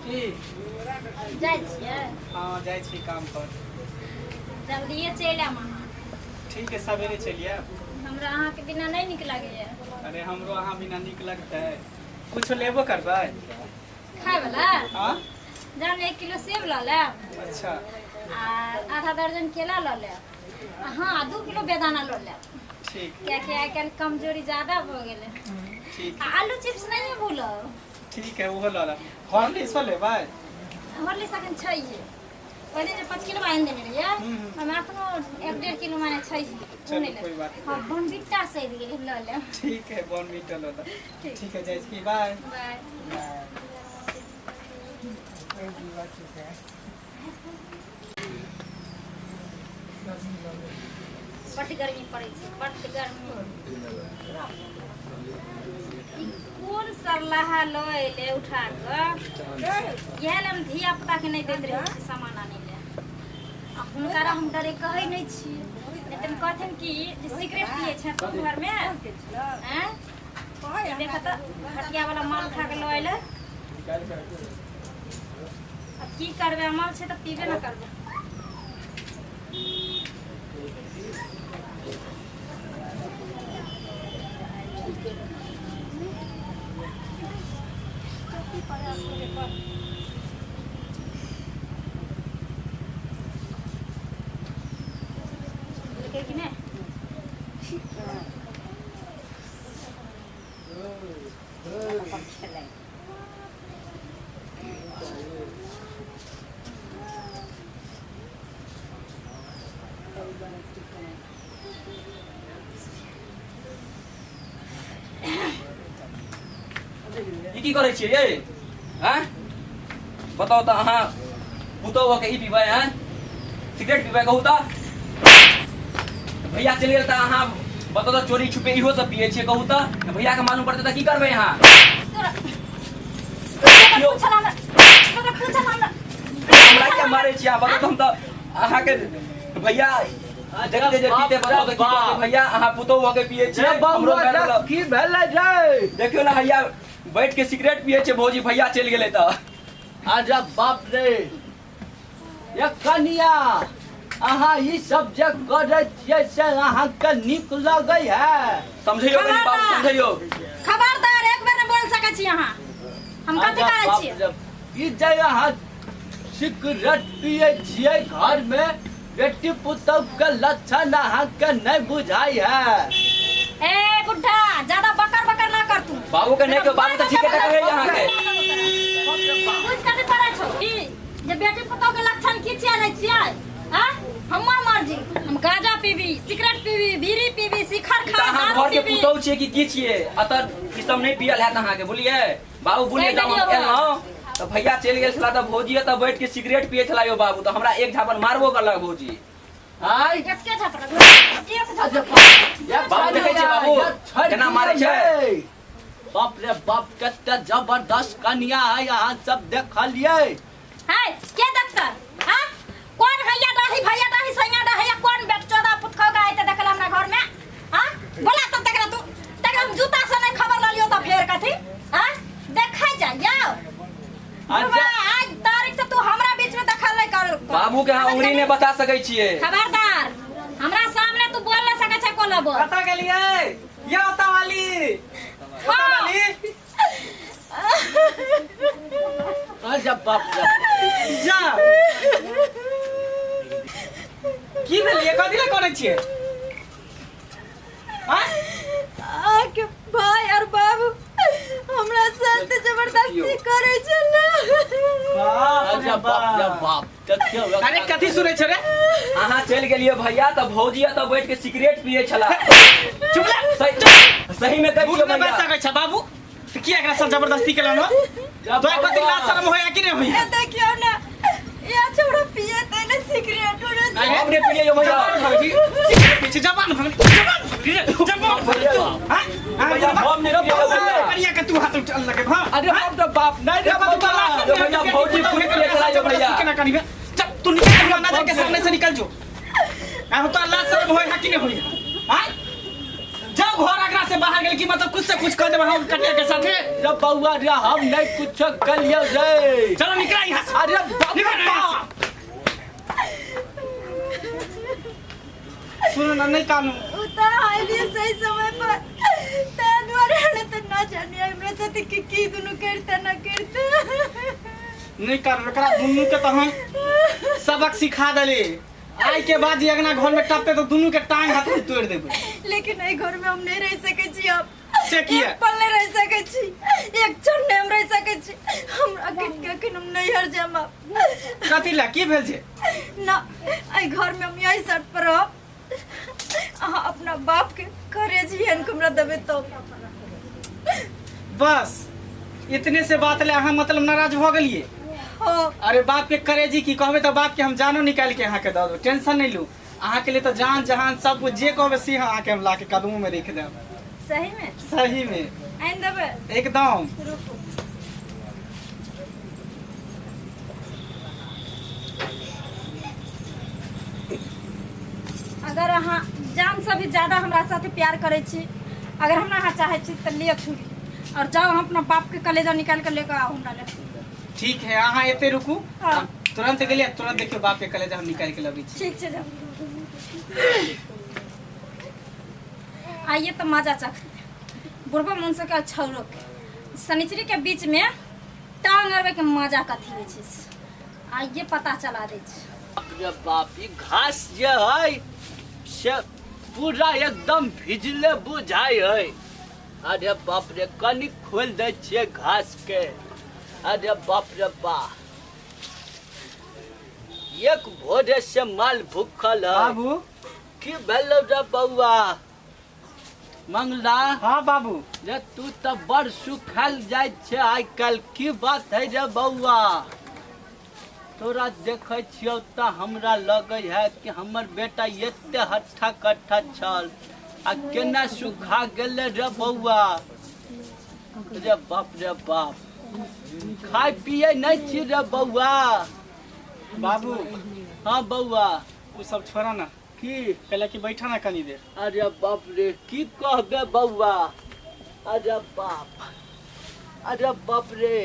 की जाय छियै? हाँ जाय छी काम पर। जल्दिए चलि आयब अहाँ। ठीक है सवेरे चलिए। हमरा अहाँके बिना नहीं नीक लागैए। अरे हमरो अहाँ बिना नीक लगतै। कुछ लेबो करबै? खाय वाला? हाँ जान 1 किलो सेब लऽ लेब। अच्छा आ आधा दर्जन केला लऽ लेब। हाँ 2 किलो बेदाना लऽ लेब। ठीक कियाकि आइ काल्हि कमजोरी ज्यादा भऽ गेलै। ठीक आ आलू चिप्स नहीं भूलब। ठीक है वो ला ला। हॉर्लिक्स लेबै? हॉर्लिक्स अखन छैहे। पहले जे 5 किलो आनि देने रहियै ओहिमे एखनो 1-1.5 किलो माने छैहे। चलो कोई बात हाँ बोनविटा सैध गेलै लऽ लेब। ठीक है बॉर्नविटा ला ला। ठीक है जाय छी बाय। बाय। बड्ड गर्मी पड़ै छै, बड्ड गर्मी। कोन सरलाहा लऽ एलै उठा कऽ? इएह लए हम धिया पुताके नहि दैत रहै छी सामान आनै लए। आ हुनकरा हम डरे कहै नहि छियै। नहि तऽ कहथिन कि जे सिगरेट पियै छै तू घरमे आँय देखऽ तऽ हटिया वाला माल उठा कऽ लऽ एलै। अब की करबै, अमल छै तऽ पीबे ना करबै। कि नहीं? की करे छियै ये? हैं? बताओ तो अहाँ पुतौ के ई पीबै हैं? सिगरेट पीबै कहू तऽ? भैया चलि गेल तऽ अहाँ बताओ तो चोरी छुपे इहो सब पिए छियै कहू तऽ? भैया के मालूम पड़तै तऽ की करबै अहाँ? हमरा क्या मारे छियै अहाँ? बताओ तो हम तऽ अहाँ के भैया देखिए जे पीते बताओ तो की करबै भैया? अहाँ पुतौ के पिए छियै हमरो की भेलै जे? देखियो ना भैया बैठ के सिगरेट पिए छे भौजी भैया चल गेले त। अरे बाप रे ये कनिया अहाँ ई सब जे करे छियै से अहाँ के नीक लगै है? समझियो कनी बाबू समझियो। खबरदार एक बार न बोल सकै छी अहाँ। हम कथि करै छी? ई जे अहाँ सिगरेट पिए छियै घर में बेटी पुतौ के लक्षण अहाँ के नहीं बुझाई है? ए बुढ़ा ज्यादा बकर बकर ना कर तू। बाबू के नहीं के बाबू त ठीक है कहे यहां के। बुझ कथि करै छौ की जे बेटी पुतौ के लक्षण की छियै नै छियै? हां हमर मर्जी। हम गांजा पीबी, सिगरेट पीबी, बीड़ी पीबी, शिखर खा अहाँ घर के पुतौ छियै कि की छियै? अतर ई सब नहीं पियल है अहाँ के बुलिए। बाबू बुलिए जब हम एलौ त भैया चल गेल छला त भौजी त बैठ के सिगरेट पिए छला यो बाबू त हमरा एक झापन मारबो करलक भौजी। हाय एकके झपड़ एक बाप देखे छे बाबू केना मारे छै? बाप रे बाप कते जबरदस्त कन्या है यहाँ सब देखलिए। हाय के देखता? हां कौन भैया दाही सैया दाही कौन बेट चोदा पुतखौ का आइते देखला हमरा घर में? हां बोला तब तक तू तक हम जूता से नहीं खबर ल लियो त फेर कथि? हां देखै जा जाओ। आज तारीख से तू हमरा बीच में दखल नहीं कर। बाबू के हां उंगली ने बता सकै छियै। खबरदार हमरा सामने तू बोल नहीं सकै छै कोनो बोल। कता गेलिए? ये ओता वाली अरे बाप रे जा की भेलिए? कथि ले करै छियै? हां आके भाई और बाबू हमरा साथ जबरदस्ती करे छल। अरे बाप रे बाप देखियो। अरे कथि सुनै छ रे? अहाँ चल गेलिए भैया त भौजी त बैठ के सिगरेट पिए छला। चुप ले सही में कहियो झूठ में भैया। बैठ सकै छ बाबू? त की एकरा सब जबरदस्ती केलन हो? तो कथि लाज शर्म होया कि नहीं होया? देखियो ना या छोड़ा पिए तने सिगरेट उड़े। हमने पिए यो भैया। पीछे जबान भगली जबान हां भैया हम ने पिए भैया। करिया के तू हाथ उठा लगे हां। अरे बाप रे बाप नहीं रे बाबा यो भैया भौजी पूरी पिए छला यो भैया। केना करिबे? जब तू निकल जा नजर के सामने से निकल जो। आ तो लाज शर्म होया कि नहीं होया? हां जाओ घर अगरा से बाहर गेल कि मतलब कुछ से कुछ कर देबे हम कटिया के साथे। रे बउआ रे हम नहीं कुछ कलियो रे। चलो निकला यहाँ से। अरे निकल सुनो ना नहीं कानू उता आइलिए सही समय पर ते द्वारे हने त ना जानी हमरा साथे की दुनु करते ना करते नहीं कर एकरा दुनू के तो हम सबक सिखा देले। आई के बाद ये अगना घर में टपते तो दोनों के टांग हाथ में तोड़ देबे। लेकिन ए घर में हम नहीं रह सके छी अब से किया एक पल नहीं रह सके छी एक क्षण नहीं हम रह सके छी हमरा के हम नहीं हर जामा कथी ला की भेल छे ना ए घर में हम यही शर्त पर रह अहाँ अपना बाप के करे जी हमरा देबे तो बस इतने से बात ले अहाँ मतलब नाराज हो गेलिए। हो अरे बाप के करे जी की कहबे तो बाप के हम जानो निकाल के अहाँ के दे दो टेंशन नहीं लू। अहाँ के लिए तो जान जहान सब कुछ जे कहबे से अहाँ के हम ला के कदमों में रख देब। सही में सही में आइन देबे एकदम। रुको अगर अहाँ जान से भी ज्यादा हमरा साथे प्यार करे छी अगर हमरा अहाँ चाहे छी त लिया छुरी और जाओ हम अपना बाप के कलेजा निकाल के लेकर आओ हमरा ले। ठीक है अहाँ एते रुकू। हाँ। हम तुरंत गेलिए तुरंत देखियो बाप के कलेजा हम निकाल के लबी छी। ठीक छै जाओ आइए तो मजा चख बुढ़बा मन से का छौरो के शनिचरी के बीच में टांग अरबे के मजा कथी होइ छै आइए पता चला दे छै। अरे बाप ई घास जे है से पूरा एकदम भिजले बुझाई है। अरे बाप रे कनी खोल दे छिए घास के। अरे बाप रे बाप एक भोरे से माल भूखल है। बाबू की भेलो रे बउआ मंगला। हाँ बाबू रे तू तो बड़ सुखाल जाय छे आइ काल की बात है रे बउआ। तोरा देखे छियौ त हमरा लगे है कि हमर बेटा एते हट्ठा कट्ठा छल आ केना सुखा गेले रे बउआ। रे बाप रे बाप खाय पिए नहीं छी रे बउआ। बाबू हाँ बउआ वो सब छोड़ा ना की पहले की बैठा ना कनी देर। अरे बाप रे की कहबे बउआ। अरे बाप रे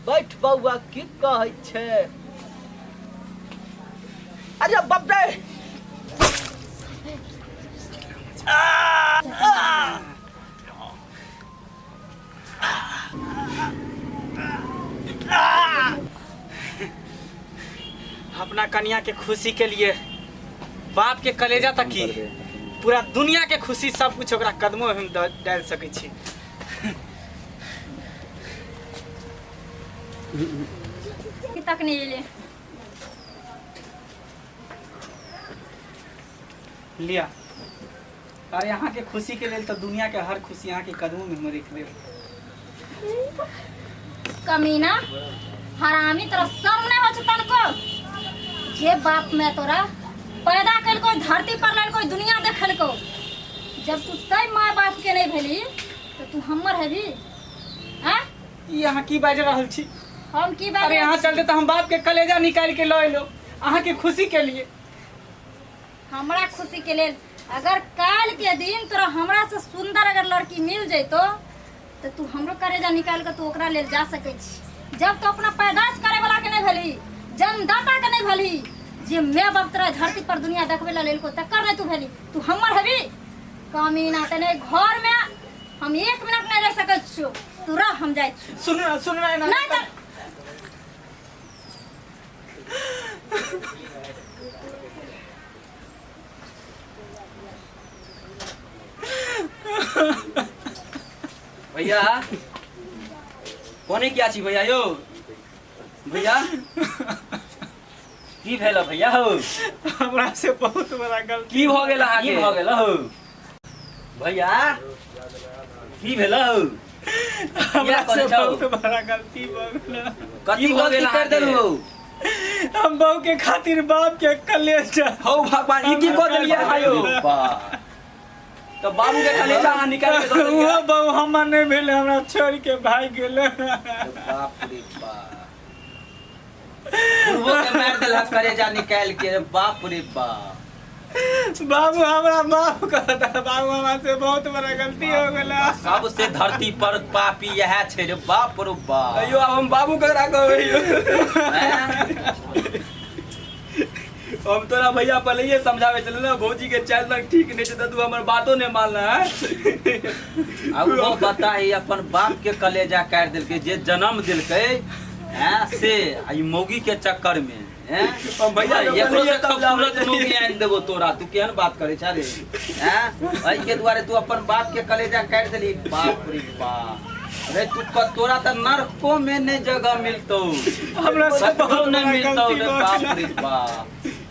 बैठ बउआ की कहै छे। अरे बाप रे अपना कन्या के खुशी के लिए बाप के कलेजा तक की पूरा दुनिया के खुशी सब कुछ ओकरा कदमों में हम डाल सके छी। तक नहीं ले लिया और यहाँ के खुशी के लिए तो दुनिया के हर खुशी यहाँ के कदमों में हम रख दे। कमीना हरामी तोरा शर्म नहीं हो तन को जे बाप में तोरा पैदा कल कोई धरती पर लाल कोई दुनिया देखल को जब तू तय माँ बाप के नहीं भेली तो तू हमर हेबी हैं यहाँ की बाज रहल छी। हम की बात अरे यहाँ चलते तो हम बाप के कलेजा निकाल के लो अहाँ के खुशी के लिए। हमरा खुशी के लिए अगर काल के दिन तोरा हमरा से सुंदर अगर लड़की मिल जैतो तो तू हमरो कलेजा निकाल के तू ओकरा ले जा सकै छी। जब तो अपना पैदाश करे वाला के नहीं भेली जन्मदाता के नहीं भेली जे मैं बाप तोरा धरती पर दुनिया देखबे ला लेलको तकर नहीं तू भेली तू हमर हेबी कमीना तने घर में हम 1 मिनट नहीं रह सकत छु तू रह हम जाय छु। सुन ना नहीं तो भैया कोने क्या छी भैया यो भैया की भेल भैया हो हमरा से बहुत बड़ा गलती की भ गेल अहाँ की भ गेल हो भैया की भेल हो हमरा से बहुत बड़ा गलती भ गेल। कथी भ गेल कर देलु हम बहू के खातिर बाप के कलेजा हो भगवान ई की क देलिए भाइयो तो बाबू के कलेजा अहाँ निकाल के दो वो बहू हमर नहीं भेले हमरा छोड़ के भाग गेले। बाप रे बाप बुढ़बो के मार देलक कलेजा निकाल के बाप रे बाप बाबू हमरा माफ कर दे बाबू, हमरा से बहुत बड़ा गलती हो गेला। सबसे धरती पर पापी यह छे रे बाप रो बाप। अयो अब हम बाबू ककरा कहबै? हम तोरा भैया पहले ये समझावे चले ना, भौजी के चाल लग ठीक नहीं छै, तू हमर बातो नहीं मानला है। अब वो बताई अपन बाप के कलेजा काट दिलके, जे जन्म दिलके से आई मौगी के चक्कर में हम भैया एकरो से खूबसूरत मौगी आन देबो तोरा। तू केहन बात करे छ रे? एहि के दुआरे तू अपन बाप के कलेजा काट देली। बाप रे बाप रे, तोरा त नरको में नहीं जगह मिलतो, हमरा से बहुत नहीं बड़ा मिलतो गलती रे। हो बाप गेला। रे बाप,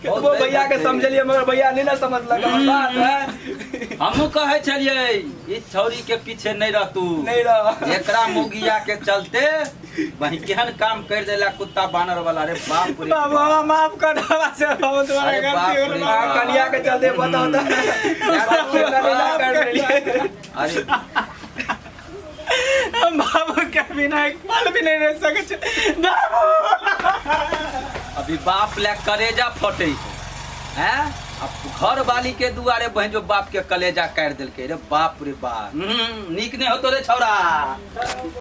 वो भैया के समझलिए मगर भैया नहीं ना समझ लगा बात है। हमहू कहे छलिए इस छौरी के पीछे नहीं रह तू, नहीं रह। एकरा मुगिया के चलते वही केहन काम कर देला कुत्ता बानर वाला रे। बाप रे बाबू हमरा माफ कर दे, हमरा से बहुत बड़ा अरे गलती बाप हो रे गेला। बाप। कलिया के चलते पता होता अरे हम बाबू के बिना एक पल भी नहीं रह सके छै। बाबू अभी बाप ले कलेजा फटे है, अब घर वाली के दुआरे बहन जो बाप के कलेजा काट दिलके रे। बाप रे बाप, नीक नहीं हो तो रे छौरा।